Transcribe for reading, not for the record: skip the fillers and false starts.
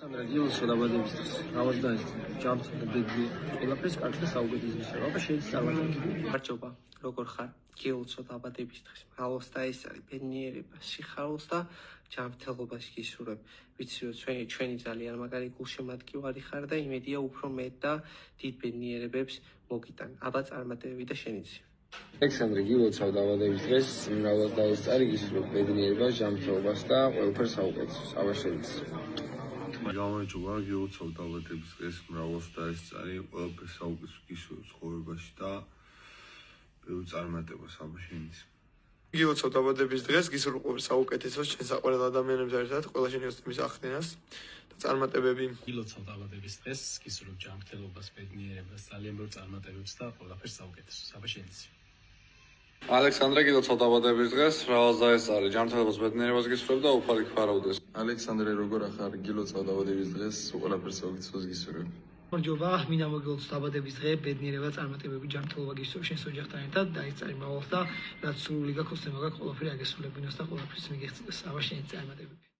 Alexandra Gilso დაბადების დღეს გამოსდაის ჯამთი ბედი ყველაფერს კარგს და საუკეთესო ისება შეიძლება წარმატებული. მარჯობა, როგორ ხარ? გილოცო დაბადების დღეს მრავალს დაესწარი ბედნიერება, სიხარულს და ჯანმრთელობას გისურვებ. ვიცი რომ ჩვენი ძალიან მაგარი გულშემატკივარი ხარ და იმედია უფრო მეტ და დიდ ბედნიერებებს მოგიტან. აბა წარმატებები და შენიცი. Alexandra Gilso დაბადების დღეს მრავალს დაესწარი გისურვებ ბედნიერებას, ჯანმრთელობას და ყველაფერს საუკეთესოს. აბა შენიცი. გამარჯობა, გილოცავ დაბადების დღეს მრავალს დაესწარი ყველაფერს საუკეთესოს გისურვებ ცხოვრებაში და ბევრ წარმატებას აბა შენიცი. გილოცავ დაბადების დღეს გისურვებ ყველაფერს საუკეთესოს ჩვენ საყვარელ ადამიანებს ერთად ყველა შენი ოსტიმის ახდენას და წარმატებები. გილოცავ დაბადების დღეს გისურვებ ჯანმრთელობას, ბედნიერებას, ძალიან ბევრ წარმატებებს და ყველაფერს საუკეთესოს. აბა შენიცი. Alexandra Gilso დაბადების დღეს მრავალს დაესწარი ჯანმრთელობას, ბედნიერებას გისურვებ და უფალი გფარავდეს. Alexandra როგორ ახარ? გილოცავ დაბადების დღეს ყველაფერს საუკეთესოს გისურვებ. მარჯობა, მინდა მოგილოცო დაბადების დღე, ბედნიერება, წარმატებები, ჯანმრთელობა გისურვებ შენს ოჯახთან ერთად, დაესწარი მრავალს და რაც სრული გაქვს, ოცნება გაქვს, ყველაფერი აგესრულებინოს და ყველაფერს მიგეღწევს. აბა შენი წარმატებები.